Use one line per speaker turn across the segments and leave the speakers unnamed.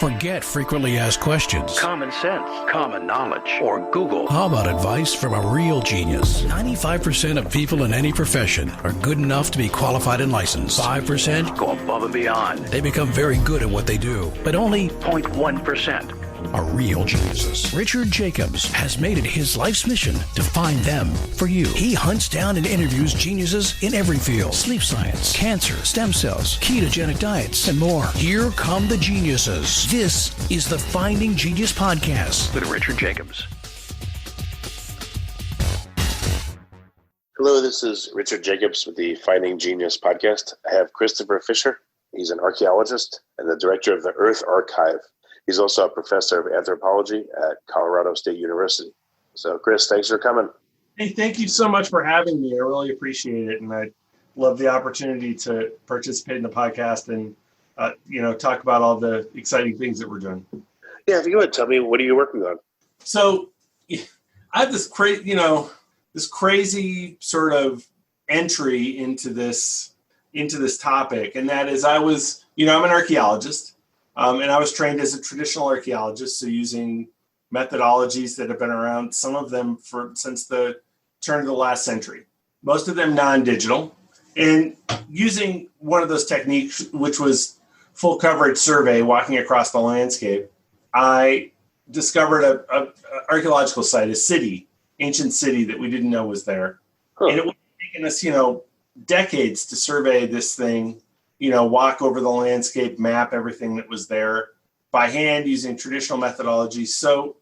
Forget frequently asked questions.
Common sense, common knowledge, or Google.
How about advice from a real genius? 95% of people in any profession are good enough to be qualified and licensed. 5%
go above and beyond.
They become very good at what they do, but only
0.1%
are real geniuses. Richard Jacobs has made it his life's mission to find them for you. He hunts down and interviews geniuses in every field: sleep science, cancer, stem cells, ketogenic diets, and more. Here come the geniuses. This is the Finding Genius Podcast
with Richard Jacobs.
Hello, this is Richard Jacobs with the Finding Genius Podcast. I have Christopher Fisher. He's an archaeologist and the director of the Earth Archive. He's also a professor of anthropology at Colorado State University. So, Chris, thanks for coming.
Hey, thank you so much for having me. I really appreciate it. And I love the opportunity to participate in the podcast and, talk about all the exciting things that we're doing.
Yeah, if you would tell me, what are you working on?
So I have this crazy sort of entry into this topic. And that is I'm an archaeologist. And I was trained as a traditional archaeologist, so using methodologies that have been around, some of them since the turn of the last century, most of them non-digital, and using one of those techniques, which was full coverage survey, walking across the landscape. I discovered a archaeological site, ancient city that we didn't know was there. Huh. And it would have taken us, decades to survey this thing, walk over the landscape, map everything that was there by hand using traditional methodologies. So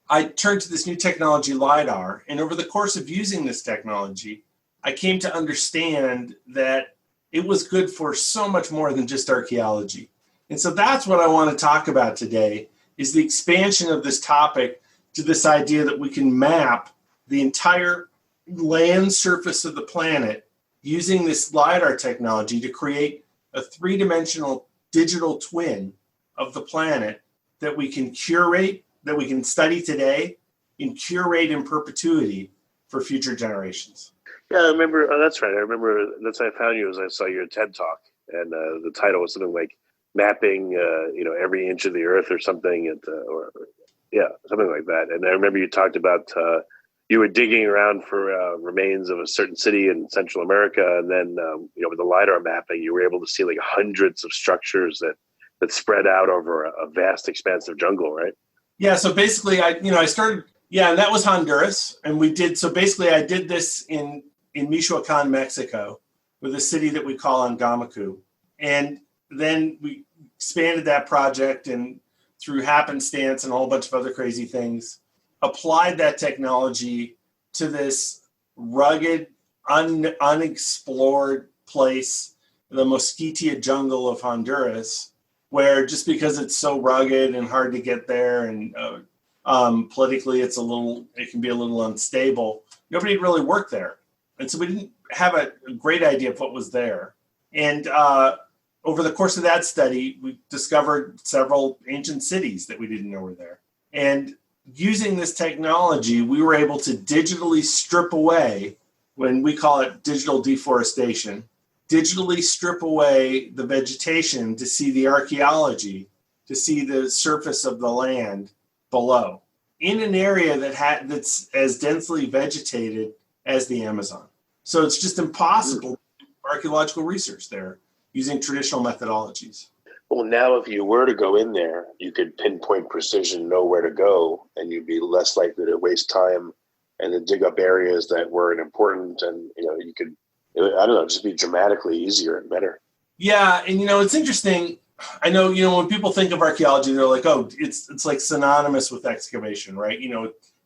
I turned to this new technology, LiDAR. And over the course of using this technology, I came to understand that it was good for so much more than just archaeology. And so that's what I want to talk about today, is the expansion of this topic to this idea that we can map the entire land surface of the planet using this LiDAR technology to create a three-dimensional digital twin of the planet that we can curate, that we can study today, and curate in perpetuity for future generations.
Yeah, I remember. Oh, that's right. I remember that's how I found you as I saw your TED Talk, and the title was something like "Mapping, every inch of the Earth" or something, something like that. And I remember you talked about you were digging around for remains of a certain city in Central America, and then with the LiDAR mapping, you were able to see like hundreds of structures that spread out over a vast expanse of jungle, right?
Yeah. So basically, I started. Yeah, and that was Honduras, and we did. So basically, I did this in Michoacan, Mexico, with a city that we call Angamaku, and then we expanded that project, and through happenstance and a whole bunch of other crazy things, applied that technology to this rugged, unexplored place, the Mosquitia jungle of Honduras, where just because it's so rugged and hard to get there, and politically it can be a little unstable, nobody really worked there. And so we didn't have a great idea of what was there. And over the course of that study, we discovered several ancient cities that we didn't know were there. And using this technology, we were able to digitally strip away, when we call it digital deforestation, digitally strip away the vegetation to see the archaeology, to see the surface of the land below, in an area that's as densely vegetated as the Amazon. So it's just impossible to do archaeological research there using traditional methodologies.
Well, now if you were to go in there, you could pinpoint precision, know where to go, and you'd be less likely to waste time and then dig up areas that weren't important. And, you could, just be dramatically easier and better. Yeah.
And, it's interesting. I know, when people think of archaeology, they're like, oh, it's like synonymous with excavation, right?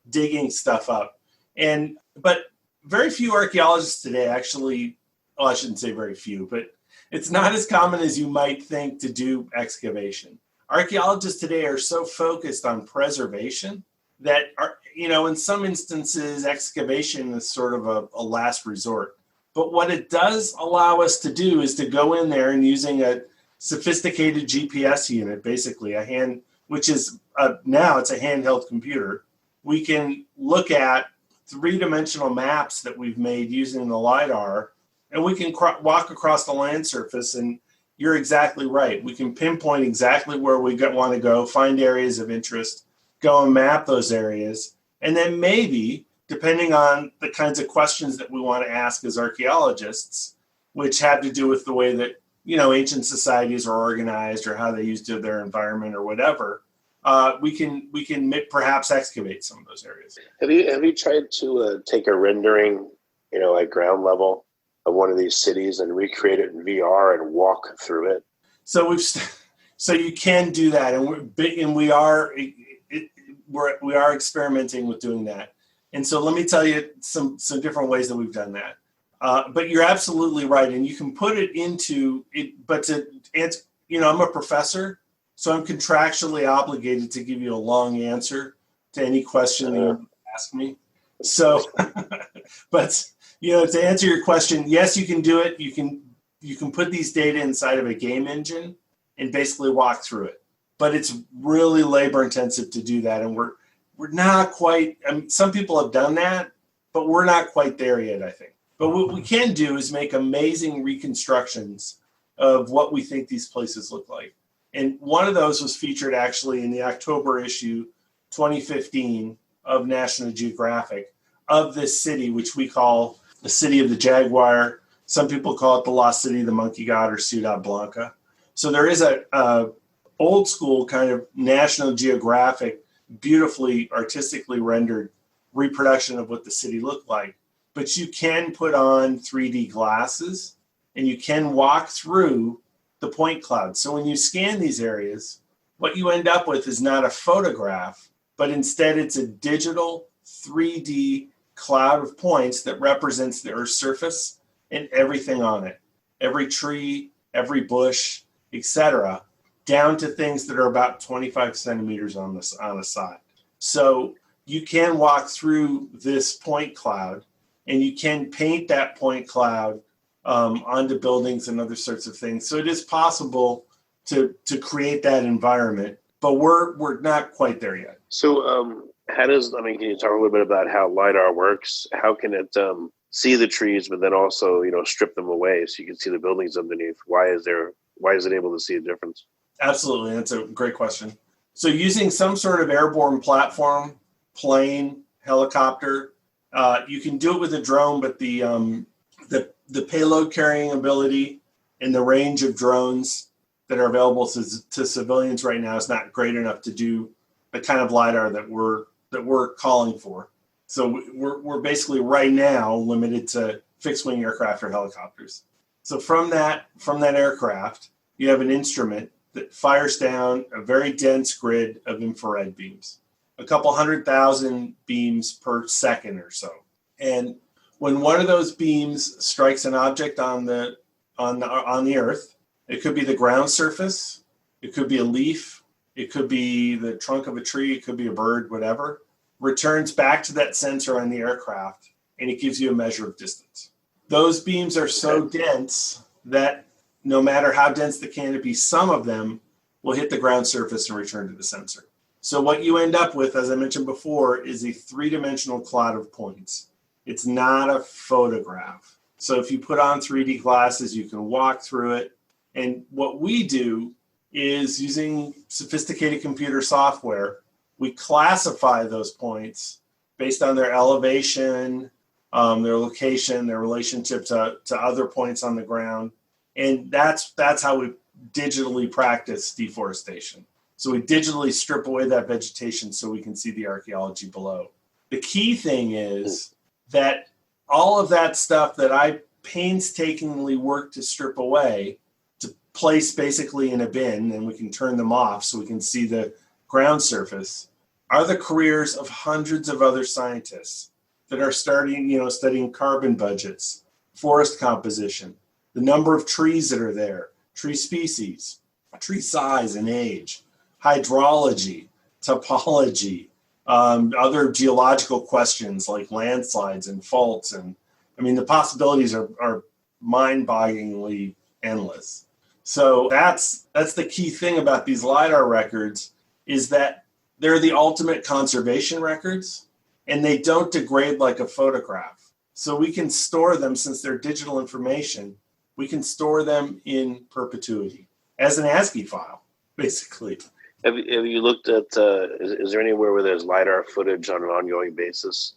Digging stuff up. But very few archaeologists today actually, I shouldn't say very few, but it's not as common as you might think to do excavation. Archaeologists today are so focused on preservation that, in some instances, excavation is sort of a last resort. But what it does allow us to do is to go in there and using a sophisticated GPS unit, basically which is now it's a handheld computer. We can look at three-dimensional maps that we've made using the LiDAR, and we can walk across the land surface and you're exactly right. We can pinpoint exactly where we want to go, find areas of interest, go and map those areas. And then maybe, depending on the kinds of questions that we want to ask as archaeologists, which have to do with the way that, ancient societies are organized or how they used their environment or whatever, we can perhaps excavate some of those areas.
Have you tried to take a rendering, at ground level of one of these cities and recreate it in VR and walk through it?
So so you can do that, and we are experimenting with doing that. And so let me tell you some different ways that we've done that. But you're absolutely right, and you can put it into it. But to answer, I'm a professor, so I'm contractually obligated to give you a long answer to any question that you ask me. So, but to answer your question, yes, you can do it. You can put these data inside of a game engine and basically walk through it. But it's really labor intensive to do that, and we're not quite. I mean, some people have done that, but we're not quite there yet, I think. But what we can do is make amazing reconstructions of what we think these places look like. And one of those was featured actually in the October issue 2015 of National Geographic of this city, which we call the City of the Jaguar. Some people call it the Lost City of the Monkey God or Ciudad Blanca. So there is a old school kind of National Geographic, beautifully artistically rendered reproduction of what the city looked like. But you can put on 3D glasses and you can walk through the point cloud. So when you scan these areas, what you end up with is not a photograph, but instead it's a digital 3D cloud of points that represents the Earth's surface and everything on it. Every tree, every bush, etc., down to things that are about 25 centimeters on a side. So you can walk through this point cloud and you can paint that point cloud onto buildings and other sorts of things. So it is possible to create that environment, but we're not quite there yet.
So can you talk a little bit about how LiDAR works? How can it see the trees, but then also, strip them away so you can see the buildings underneath? Why is it able to see a difference?
Absolutely. That's a great question. So using some sort of airborne platform, plane, helicopter, you can do it with a drone, but the payload carrying ability and the range of drones that are available to civilians right now is not great enough to do the kind of LiDAR that we're calling for. So we're basically right now limited to fixed wing aircraft or helicopters. So from that aircraft, you have an instrument that fires down a very dense grid of infrared beams, a couple 100,000 beams per second or so. And when one of those beams strikes an object on the Earth, it could be the ground surface, it could be a leaf, it could be the trunk of a tree, it could be a bird, whatever, returns back to that sensor on the aircraft, and it gives you a measure of distance. Those beams are so dense that no matter how dense the canopy, some of them will hit the ground surface and return to the sensor. So what you end up with, as I mentioned before, is a three-dimensional cloud of points. It's not a photograph. So if you put on 3D glasses, you can walk through it. And what we do is, using sophisticated computer software, we classify those points based on their elevation, their location, their relationship to other points on the ground. And that's how we digitally practice deforestation. So we digitally strip away that vegetation so we can see the archaeology below. The key thing is that all of that stuff that I painstakingly work to strip away, to place basically in a bin, and we can turn them off so we can see the ground surface, are the careers of hundreds of other scientists that are studying carbon budgets, forest composition, the number of trees that are there, tree species, tree size and age, hydrology, topology, other geological questions like landslides and faults. And I mean, the possibilities are mind-bogglingly endless. So that's the key thing about these LiDAR records, is that they're the ultimate conservation records, and they don't degrade like a photograph. So we can store them, since they're digital information, we can store them in perpetuity as an ASCII file, basically.
Have you looked at, is there anywhere where there's LiDAR footage on an ongoing basis,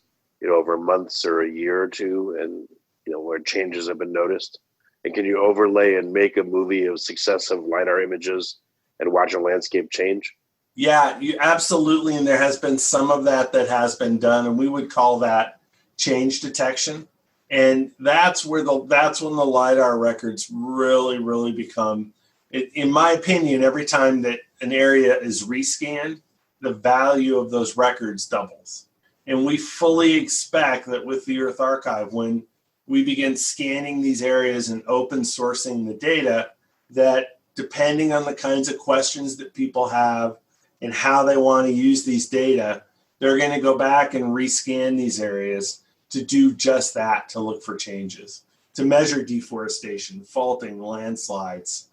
over months or a year or two, and, where changes have been noticed? And can you overlay and make a movie of successive LiDAR images and watch a landscape change?
Yeah, you absolutely. And there has been some of that has been done, and we would call that change detection. And that's when the LiDAR records really, really become, in my opinion, every time that an area is rescanned, the value of those records doubles. And we fully expect that with the Earth Archive, when we begin scanning these areas and open sourcing the data, that depending on the kinds of questions that people have and how they want to use these data, they're going to go back and rescan these areas to do just that, to look for changes, to measure deforestation, faulting, landslides,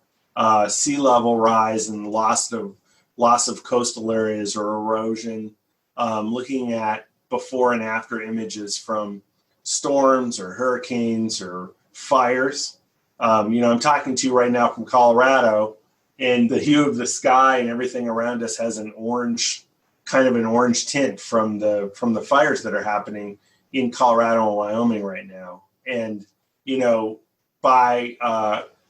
sea level rise and loss of coastal areas or erosion, looking at before and after images from storms or hurricanes or fires. I'm talking to you right now from Colorado, and the hue of the sky and everything around us has an orange tint from the fires that are happening in Colorado and Wyoming right now. And,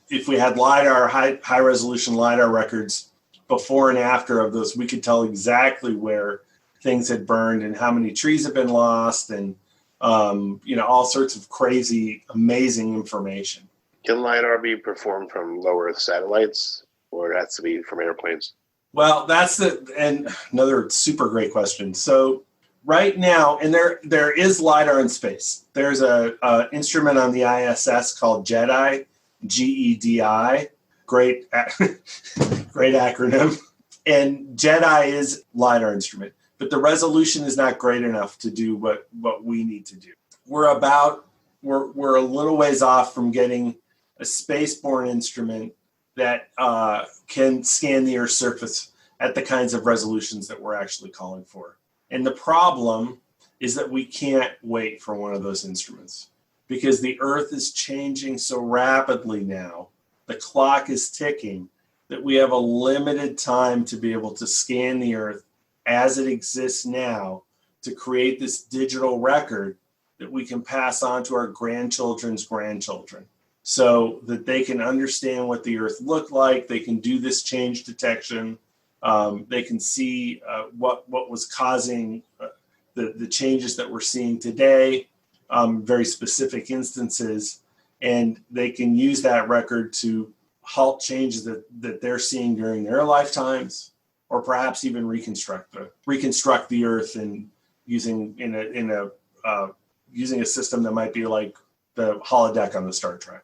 if we had LiDAR, high resolution LiDAR records before and after of those, we could tell exactly where things had burned and how many trees have been lost and, all sorts of crazy, amazing information.
Can LiDAR be performed from low Earth satellites, or it has to be from airplanes?
Well, that's another super great question. So right now, and there is LiDAR in space. There's a instrument on the ISS called JEDI, GEDI, great acronym. And JEDI is LiDAR instrument, but the resolution is not great enough to do what we need to do. We're a little ways off from getting a spaceborne instrument that can scan the Earth's surface at the kinds of resolutions that we're actually calling for. And the problem is that we can't wait for one of those instruments because the Earth is changing so rapidly now. The clock is ticking that we have a limited time to be able to scan the Earth as it exists now to create this digital record that we can pass on to our grandchildren's grandchildren so that they can understand what the Earth looked like. They can do this change detection. They can see what was causing the changes that we're seeing today, very specific instances, and they can use that record to halt changes that they're seeing during their lifetimes, or perhaps even reconstruct the Earth and using a system that might be like the holodeck on the Star Trek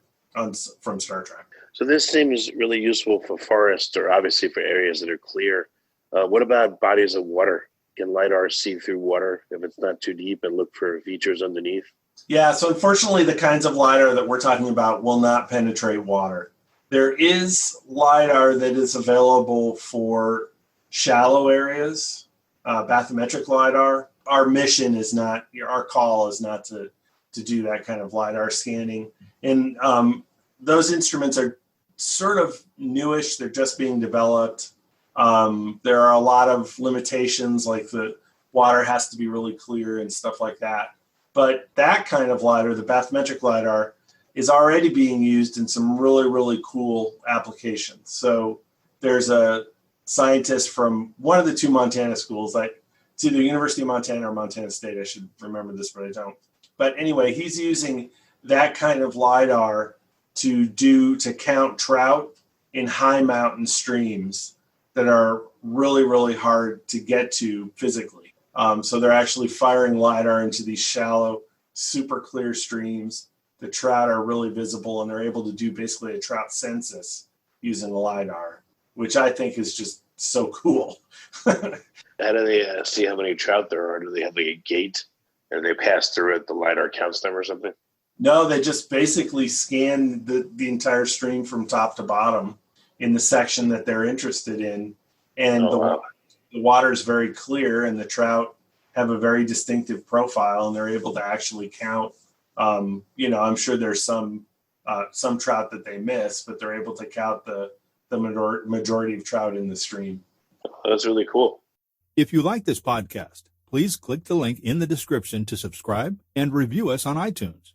from Star Trek.
So this seems really useful for forests, or obviously for areas that are clear. What about bodies of water? Can LiDAR see through water if it's not too deep and look for features underneath?
Yeah, so unfortunately, the kinds of LiDAR that we're talking about will not penetrate water. There is LiDAR that is available for shallow areas, bathymetric LiDAR. Our mission is not, our call is not to do that kind of LiDAR scanning. And those instruments are sort of newish. They're just being developed. There are a lot of limitations, like the water has to be really clear and stuff like that. But that kind of LiDAR, the bathymetric LiDAR, is already being used in some really, really cool applications. So there's a scientist from one of the two Montana schools, like it's either University of Montana or Montana State. I should remember this, but I don't. But anyway, he's using that kind of LiDAR to count trout in high mountain streams that are really, really hard to get to physically. So they're actually firing LiDAR into these shallow, super clear streams. The trout are really visible, and they're able to do basically a trout census using the LiDAR, which I think is just so cool.
How do they see how many trout there are? Do they have like a gate, and they pass through it, the LiDAR counts them or something?
No, they just basically scan the entire stream from top to bottom in the section that they're interested in. And the water is very clear, and the trout have a very distinctive profile, and they're able to actually count. I'm sure there's some some trout that they miss, but they're able to count the majority of trout in the stream.
That's really cool.
If you like this podcast, please click the link in the description to subscribe and review us on iTunes.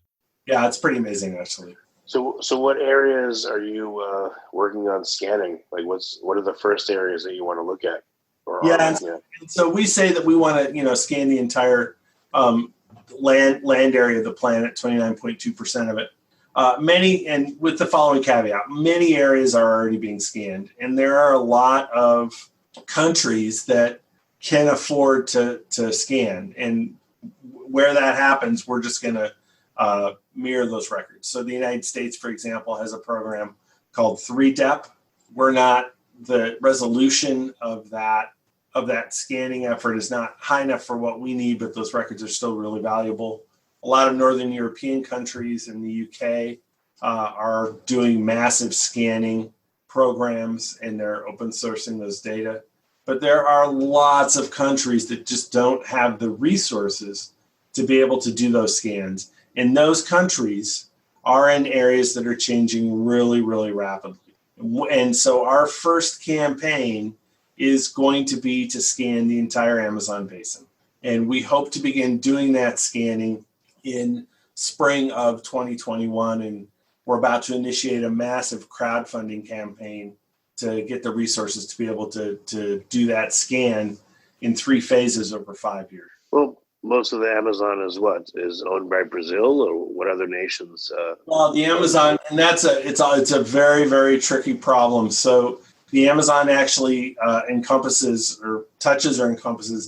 Yeah, it's pretty amazing, actually.
So what areas are you working on scanning? Like, what are the first areas that you want to look at?
And so we say that we want to, scan the entire land area of the planet, 29.2% of it. And with the following caveat, many areas are already being scanned, and there are a lot of countries that can afford to scan. And where that happens, we're just going to mirror those records. So the United States, for example, has a program called 3DEP. The resolution of that scanning effort is not high enough for what we need, but those records are still really valuable. A lot of Northern European countries and the UK are doing massive scanning programs, and they're open sourcing those data. But there are lots of countries that just don't have the resources to be able to do those scans. And those countries are in areas that are changing really, really rapidly. And so our first campaign is going to be to scan the entire Amazon basin. And we hope to begin doing that scanning in spring of 2021. And we're about to initiate a massive crowdfunding campaign to get the resources to be able to do that scan in 3 phases over 5 years.
Well, most of the Amazon is owned by Brazil, or what other nations?
Well, the Amazon, and it's a very, very tricky problem. So the Amazon actually encompasses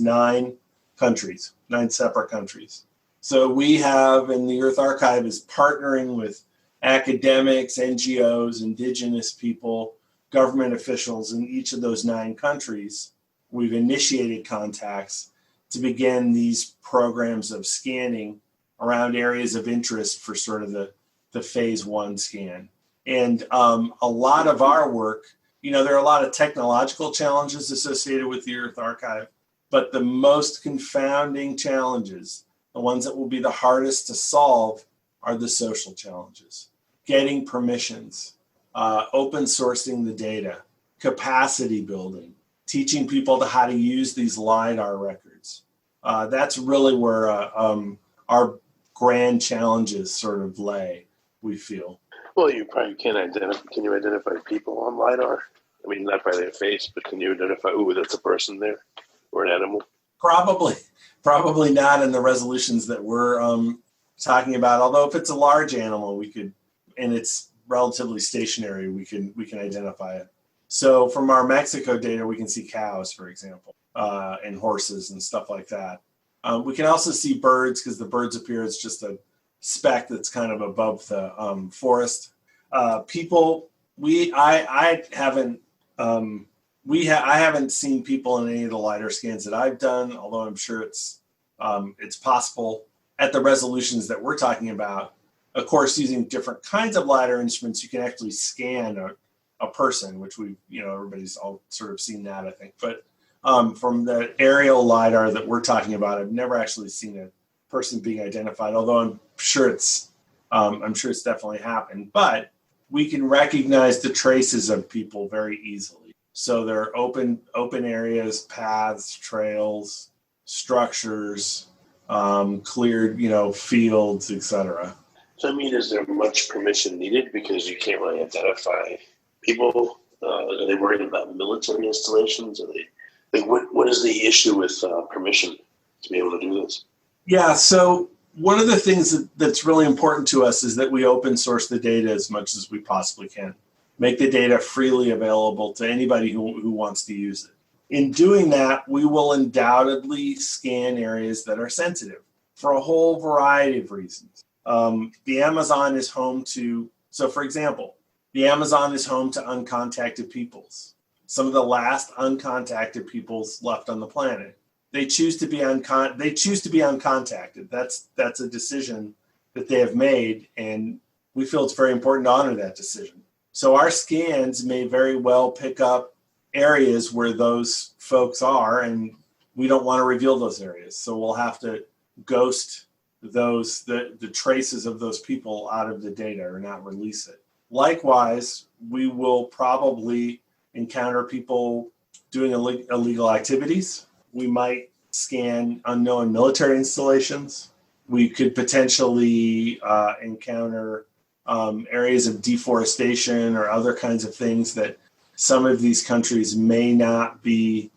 9 countries, 9 separate countries. So we have, and the Earth Archive is partnering with academics, NGOs, indigenous people, government officials in each of those 9 countries. We've initiated contacts to begin these programs of scanning around areas of interest for sort of the phase 1 scan. And a lot of our work, there are a lot of technological challenges associated with the Earth Archive, but the most confounding challenges, the ones that will be the hardest to solve, are the social challenges. Getting permissions, open sourcing the data, capacity building, teaching people how to use these LiDAR records. That's really where our grand challenges sort of lay, we feel.
Well, you probably can identify people on LiDAR? I mean, not by their face, but can you identify, that's a person there or an animal?
Probably not in the resolutions that we're talking about. Although if it's a large animal, we could, and it's relatively stationary, we can identify it. So from our Mexico data, we can see cows, for example, and horses and stuff like that. We can also see birds, because the birds appear as just a speck that's kind of above the forest. People, I haven't seen people in any of the LiDAR scans that I've done, although I'm sure it's possible at the resolutions that we're talking about. Of course, using different kinds of LiDAR instruments, you can actually scan a person, which everybody's all sort of seen that, I think. But from the aerial LiDAR that we're talking about, I've never actually seen a person being identified, although I'm sure it's definitely happened. But we can recognize the traces of people very easily. So there are open areas, paths, trails, structures, cleared, fields, etc.
So, I mean, is there much permission needed because you can't really identify people? Are they worried about military installations? Are they what is the issue with permission to be able to do this?
Yeah, so one of the things that's really important to us is that we open source the data as much as we possibly can. Make the data freely available to anybody who wants to use it. In doing that, we will undoubtedly scan areas that are sensitive for a whole variety of reasons. The Amazon is home to, for example, the Amazon is home to uncontacted peoples. Some of the last uncontacted peoples left on the planet. They choose to be uncontacted. That's a decision that they have made, and we feel it's very important to honor that decision. So our scans may very well pick up areas where those folks are, and we don't want to reveal those areas. So we'll have to ghost the traces of those people out of the data or not release it. Likewise, we will probably encounter people doing illegal activities. We might scan unknown military installations. We could potentially encounter areas of deforestation or other kinds of things that some of these countries may not be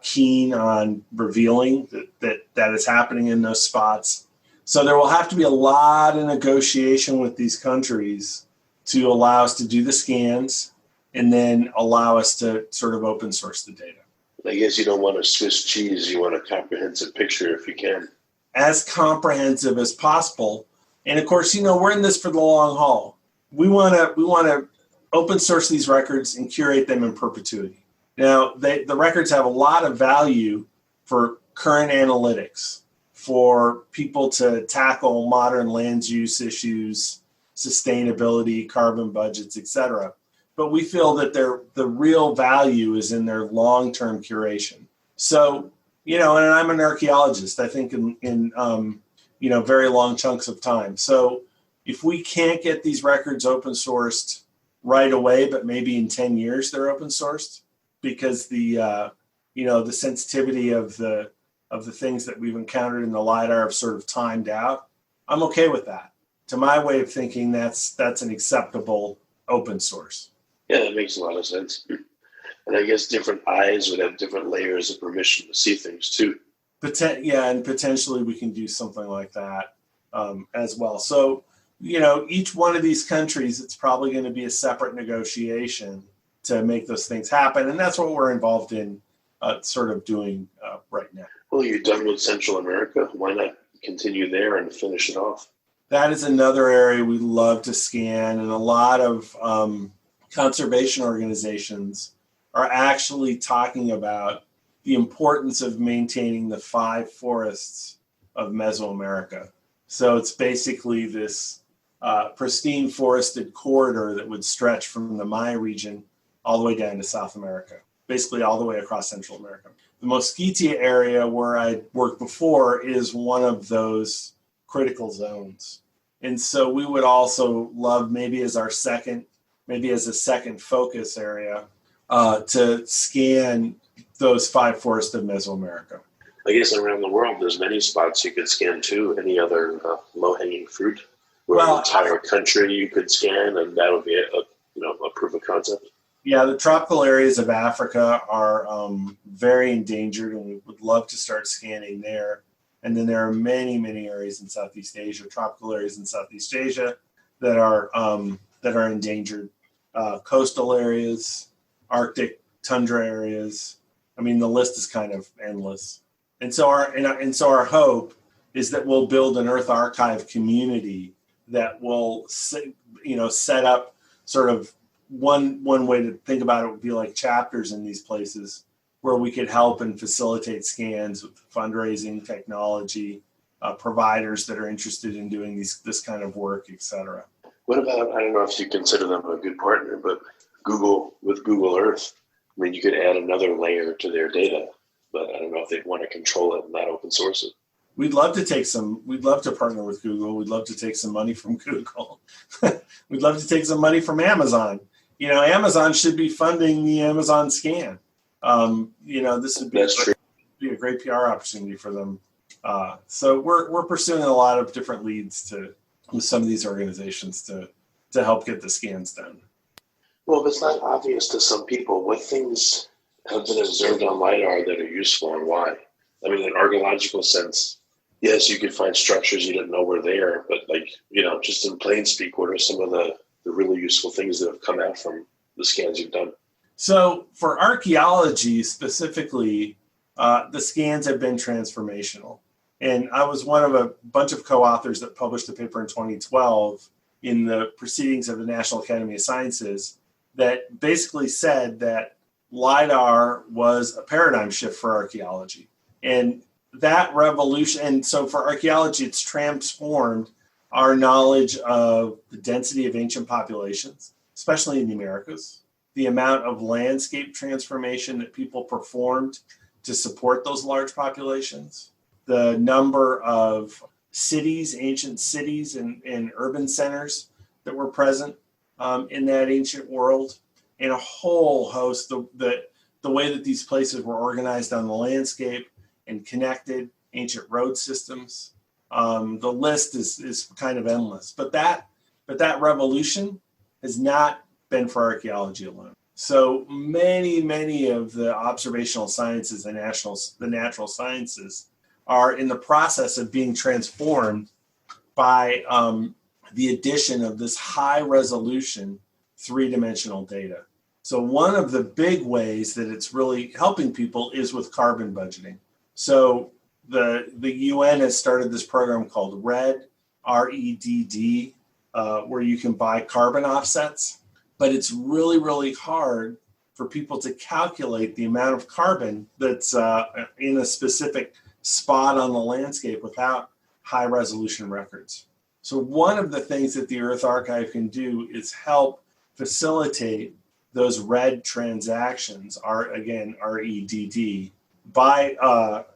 keen on revealing that is happening in those spots. So there will have to be a lot of negotiation with these countries to allow us to do the scans and then allow us to sort of open source the data.
I guess you don't want a Swiss cheese, you want a comprehensive picture if you can.
As comprehensive as possible. And of course, we're in this for the long haul. We want to open source these records and curate them in perpetuity. Now, the records have a lot of value for current analytics, for people to tackle modern land use issues, sustainability, carbon budgets, et cetera. But we feel that the real value is in their long-term curation. So, and I'm an archaeologist, I think in very long chunks of time. So if we can't get these records open sourced right away, but maybe in 10 years they're open sourced because the sensitivity of the things that we've encountered in the LiDAR have sort of timed out, I'm okay with that. To my way of thinking, that's an acceptable open source.
Yeah, that makes a lot of sense. And I guess different eyes would have different layers of permission to see things too.
And potentially we can do something like that as well. So, each one of these countries, it's probably going to be a separate negotiation to make those things happen. And that's what we're involved in sort of doing right now.
Well, you're done with Central America. Why not continue there and finish it off?
That is another area we love to scan. And a lot of conservation organizations are actually talking about the importance of maintaining the 5 forests of Mesoamerica. So it's basically this pristine forested corridor that would stretch from the Maya region all the way down to South America, basically all the way across Central America. The Mosquitia area where I worked before is one of those critical zones. And so we would also love maybe as a second focus area to scan those 5 forests of Mesoamerica.
I guess around the world, there's many spots you could scan too. Any other low-hanging fruit? An entire country you could scan, and that would be a proof of concept.
Yeah, the tropical areas of Africa are very endangered, and we would love to start scanning there. And then there are many, many areas in Southeast Asia, tropical areas in Southeast Asia that are endangered. Coastal areas, Arctic tundra areas. I mean, the list is kind of endless. And so our hope is that we'll build an Earth Archive community that will, set up sort of one way to think about it would be like chapters in these places where we could help and facilitate scans with fundraising, technology, providers that are interested in doing this kind of work, et cetera.
What about, I don't know if you consider them a good partner, but Google with Google Earth, I mean, you could add another layer to their data, but I don't know if they'd want to control it and not open source it. We'd love
to partner with Google. We'd love to take some money from Google. We'd love to take some money from Amazon. Amazon should be funding the Amazon scan. This would be a great PR opportunity for them. So we're pursuing a lot of different leads with some of these organizations to help get the scans done.
Well, if it's not obvious to some people, what things have been observed on LiDAR that are useful and why? I mean, in an archaeological sense, yes, you could find structures you didn't know were there, but just in plain speak, what are some of the really useful things that have come out from the scans you've done?
So for archaeology specifically, the scans have been transformational. And I was one of a bunch of co-authors that published a paper in 2012 in the Proceedings of the National Academy of Sciences that basically said that LiDAR was a paradigm shift for archaeology. And that revolution, and so for archaeology, it's transformed our knowledge of the density of ancient populations, especially in the Americas, the amount of landscape transformation that people performed to support those large populations, the number of cities, ancient cities and urban centers that were present in that ancient world, and a whole host of the way that these places were organized on the landscape and connected, ancient road systems. The list is kind of endless, but that revolution has not been for archaeology alone. So many of the observational sciences and the natural sciences are in the process of being transformed by the addition of this high resolution three-dimensional data. So one of the big ways that it's really helping people is with carbon budgeting. So the UN has started this program called REDD, R-E-D-D, where you can buy carbon offsets, but it's really hard for people to calculate the amount of carbon that's in a specific spot on the landscape without high resolution records. So one of the things that the Earth Archive can do is help facilitate those REDD transactions, R-E-D-D, by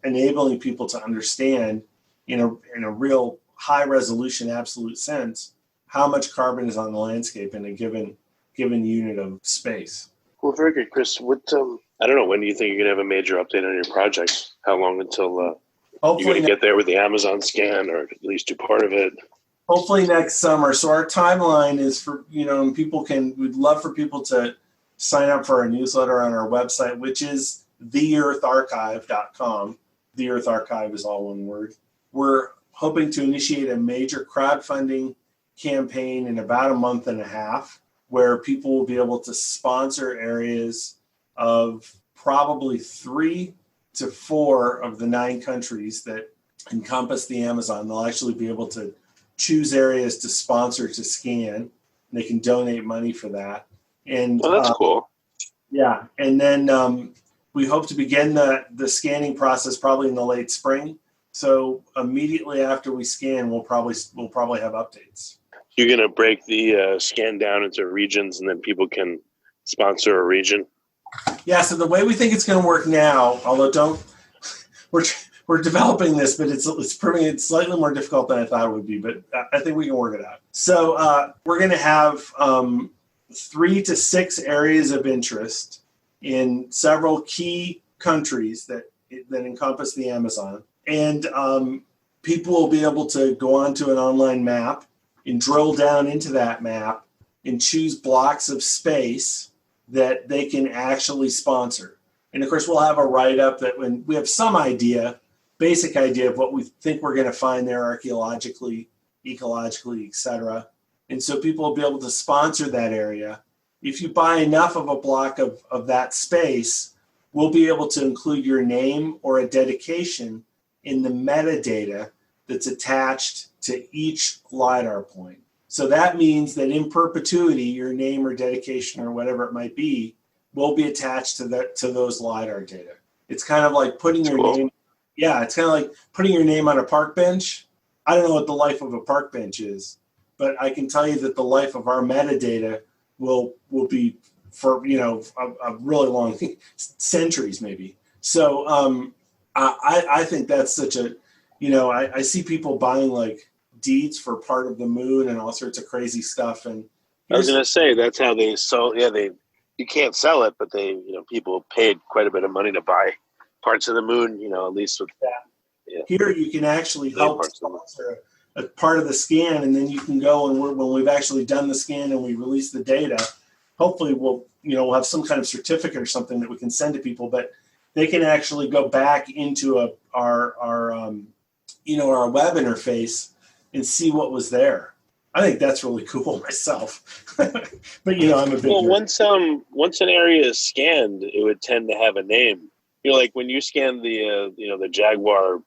enabling people to understand in a real high resolution absolute sense how much carbon is on the landscape in a given unit of space.
Well, very good, Chris. What I don't know, when do you think you're going to have a major update on your project? How long until you're going to get there with the Amazon scan, or at least do part of it?
Hopefully next summer. So our timeline is for, we'd love for people to sign up for our newsletter on our website, which is theeartharchive.com. The Earth Archive is all one word. We're hoping to initiate a major crowdfunding campaign in about a month and a half, where people will be able to sponsor areas of probably 3 to 4 of the 9 countries that encompass the Amazon. They'll actually be able to choose areas to sponsor to scan. They can donate money for that. And
that's cool.
Yeah. And then we hope to begin the scanning process probably in the late spring. So immediately after we scan, we'll probably have updates.
You're going to break the scan down into regions, and then people can sponsor a region?
Yeah, so the way we think it's going to work now, although we're developing this, but it's proving it's slightly more difficult than I thought it would be, but I think we can work it out. So we're going to have 3 to 6 areas of interest in several key countries that encompass the Amazon. And people will be able to go onto an online map and drill down into that map and choose blocks of space that they can actually sponsor. And of course, we'll have a write-up that when we have some basic idea of what we think we're going to find there archaeologically, ecologically, et cetera. And so people will be able to sponsor that area. If you buy enough of a block of that space, we'll be able to include your name or a dedication in the metadata that's attached to each LiDAR point. So that means that in perpetuity, your name or dedication or whatever it might be will be attached to those LiDAR data. It's kind of like putting your name. Yeah, it's kind of like putting your name on a park bench. I don't know what the life of a park bench is, but I can tell you that the life of our metadata will be for a really long centuries maybe. So I think that's such a I see people buying like deeds for part of the moon and all sorts of crazy stuff. And
I was going to say that's how they sold. Yeah, you can't sell it, but people paid quite a bit of money to buy parts of the moon. At least with
that. Yeah. Here you can actually help sponsor a part of the scan, and then you can go and when we've actually done the scan and we release the data, hopefully we'll have some kind of certificate or something that we can send to people, but they can actually go back into our web interface and see what was there. I think that's really cool myself. But I'm a big nerd.
Once an area is scanned, it would tend to have a name. Like when you scanned the Jaguar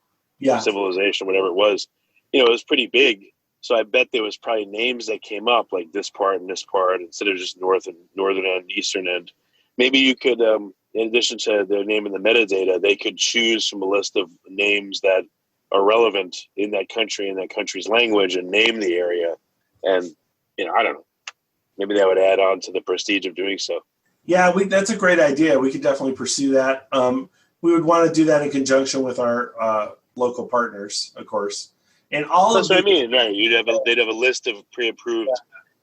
civilization, whatever it was, it was pretty big. So I bet there was probably names that came up, like this part and this part, instead of just northern end, eastern end. Maybe you could, in addition to their name in the metadata, they could choose from a list of names that are relevant in that country, in that country's language, and name the area. And, I don't know, maybe that would add on to the prestige of doing so.
Yeah, that's a great idea. We could definitely pursue that. We would want to do that in conjunction with our local partners, of course. And all
That's
of
what I mean, right? They'd have a list of pre-approved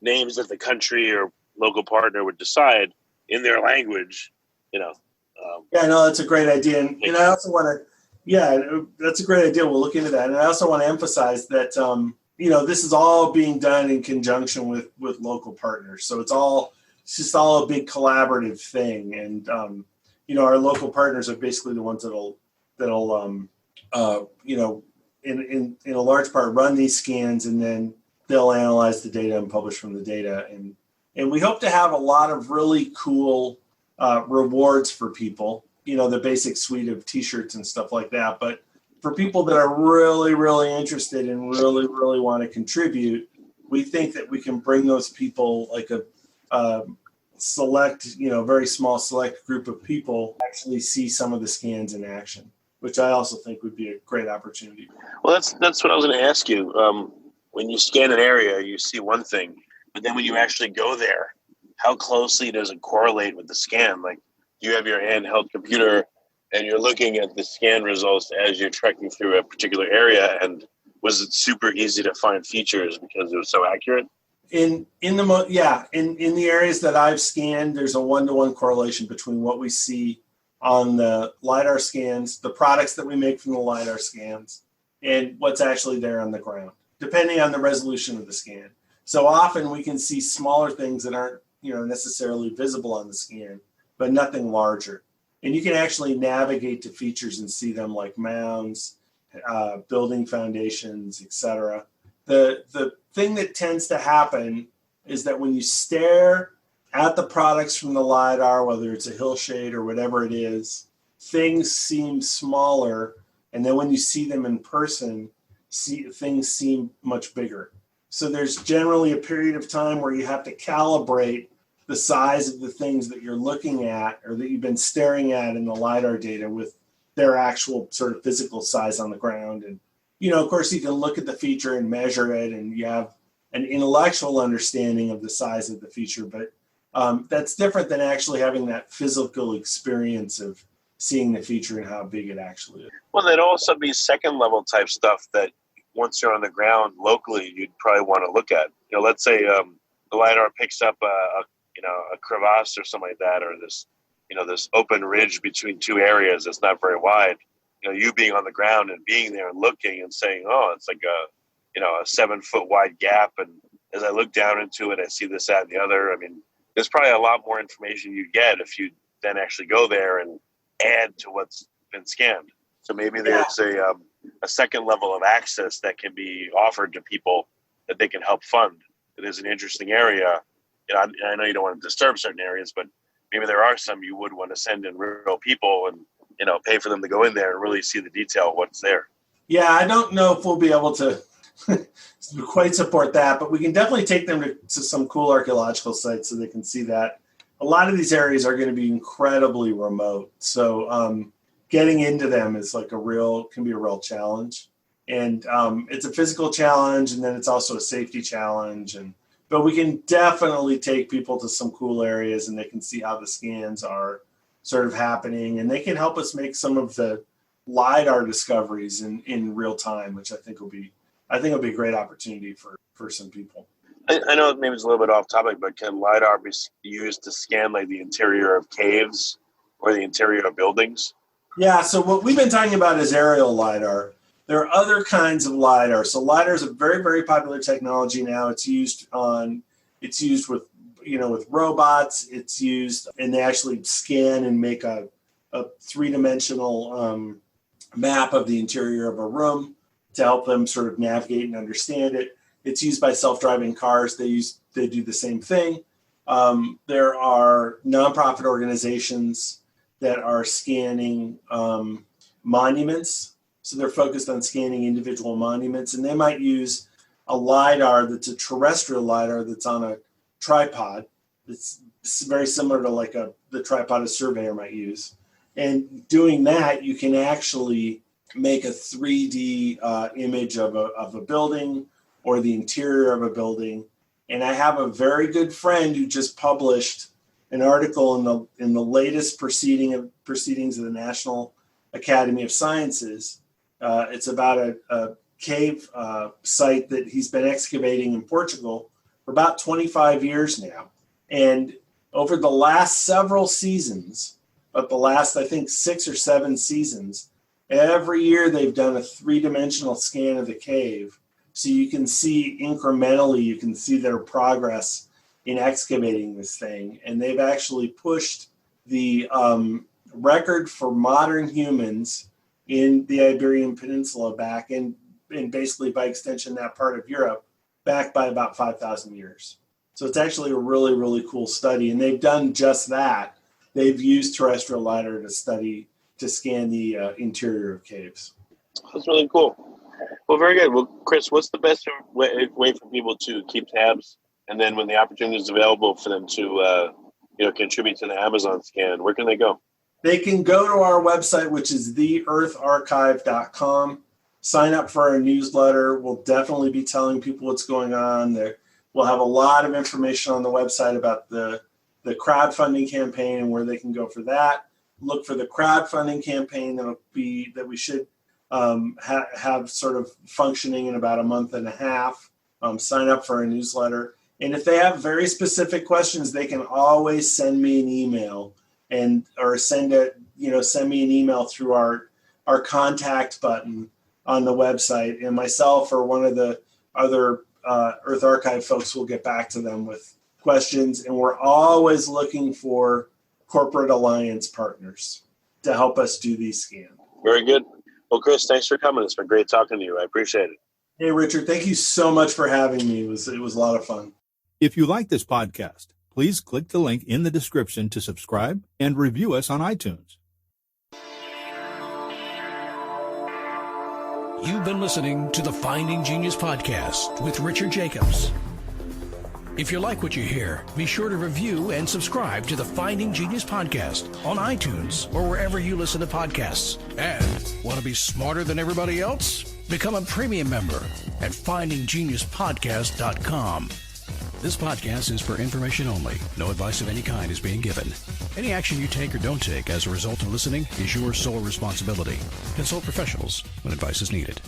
names that the country or local partner would decide in their language,
Yeah, no, that's a great idea. And I also want to, that's a great idea. We'll look into that. And I also want to emphasize that, this is all being done in conjunction with local partners. So it's just all a big collaborative thing. And, our local partners are basically the ones that'll in a large part run these scans, and then they'll analyze the data and publish from the data. And we hope to have a lot of really cool rewards for people, the basic suite of t-shirts and stuff like that. But for people that are really, really interested and really, really want to contribute, we think that we can bring those people, like a select, very small select group of people, actually see some of the scans in action, which I also think would be a great opportunity.
Well, that's what I was going to ask you. When you scan an area, you see one thing, but then when you actually go there, how closely does it correlate with the scan? Like, you have your handheld computer and you're looking at the scan results as you're trekking through a particular area, and was it super easy to find features because it was so accurate?
In the areas that I've scanned, there's a 1-to-1 correlation between what we see on the LiDAR scans, the products that we make from the LiDAR scans, and what's actually there on the ground, depending on the resolution of the scan. So often we can see smaller things that aren't, necessarily visible on the scan, but nothing larger. And you can actually navigate to features and see them, like mounds, building foundations, etc. The thing that tends to happen is that when you stare at the products from the LiDAR, whether it's a hillshade or whatever it is, things seem smaller. And then when you see them in person, things seem much bigger. So there's generally a period of time where you have to calibrate the size of the things that you're looking at or that you've been staring at in the LiDAR data with their actual sort of physical size on the ground. And, of course, you can look at the feature and measure it, and you have an intellectual understanding of the size of the feature. But that's different than actually having that physical experience of seeing the feature and how big it actually is.
Well, there'd also be second level type stuff that once you're on the ground locally, you'd probably want to look at. Let's say the LiDAR picks up a crevasse or something like that, or this open ridge between two areas that's not very wide. You being on the ground and being there and looking and saying, oh, it's like a 7-foot wide gap. And as I look down into it, I see this, that, and the other. I mean, there's probably a lot more information you get if you then actually go there and add to what's been scanned. So maybe there's a second level of access that can be offered to people that they can help fund. It is an interesting area. I know you don't want to disturb certain areas, but maybe there are some you would want to send in real people and, pay for them to go in there and really see the detail of what's there.
Yeah, I don't know if we'll be able to quite support that, but we can definitely take them to some cool archaeological sites so they can see that. A lot of these areas are going to be incredibly remote. So getting into them is can be a real challenge. And it's a physical challenge, and then it's also a safety challenge. But we can definitely take people to some cool areas, and they can see how the scans are sort of happening, and they can help us make some of the LiDAR discoveries in real time, which I think will be a great opportunity for some people.
I know maybe it's a little bit off topic, but can LiDAR be used to scan like the interior of caves or the interior of buildings?
Yeah, so what we've been talking about is aerial LiDAR. There are other kinds of LiDAR. So LiDAR is a very, very popular technology now. It's used with robots. It's used, and they actually scan and make a 3-dimensional map of the interior of a room to help them sort of navigate and understand it. It's used by self-driving cars. They do the same thing. There are nonprofit organizations that are scanning monuments. So they're focused on scanning individual monuments, and they might use a LiDAR that's a terrestrial LiDAR that's on a tripod. It's very similar to the tripod a surveyor might use. And doing that, you can actually make a 3D image of a building or the interior of a building. And I have a very good friend who just published an article in the latest proceedings of the National Academy of Sciences. It's about cave site that he's been excavating in Portugal for about 25 years now. And over the last several seasons, but the last, I think, 6 or 7 seasons, every year they've done a 3-dimensional scan of the cave. So you can see incrementally, you can see their progress in excavating this thing. And they've actually pushed the record for modern humans in the Iberian Peninsula back, and basically by extension that part of Europe, back by about 5,000 years. So it's actually a really, really cool study. And they've done just that. They've used terrestrial LiDAR to scan the interior of caves.
That's really cool. Well, very good. Well, Chris, what's the best way for people to keep tabs? And then when the opportunity is available for them to contribute to the Amazon scan, where can they go?
They can go to our website, which is theeartharchive.com. Sign up for our newsletter. We'll definitely be telling people what's going on there. We'll have a lot of information on the website about the crowdfunding campaign and where they can go for that. Look for the crowdfunding campaign that we should have sort of functioning in about a month and a half. Sign up for our newsletter. And if they have very specific questions, they can always send me an email or send me an email through our contact button on the website, and myself or one of the other Earth Archive folks will get back to them with questions. And we're always looking for corporate alliance partners to help us do these scans.
Very good. Well, Chris, thanks for coming. It's been great talking to you. I appreciate it.
Hey, Richard, thank you so much for having me. It was a lot of fun.
If you like this podcast, please click the link in the description to subscribe and review us on iTunes.
You've been listening to the Finding Genius podcast with Richard Jacobs. If you like what you hear, be sure to review and subscribe to the Finding Genius podcast on iTunes or wherever you listen to podcasts. And want to be smarter than everybody else? Become a premium member at findinggeniuspodcast.com. This podcast is for information only. No advice of any kind is being given. Any action you take or don't take as a result of listening is your sole responsibility. Consult professionals when advice is needed.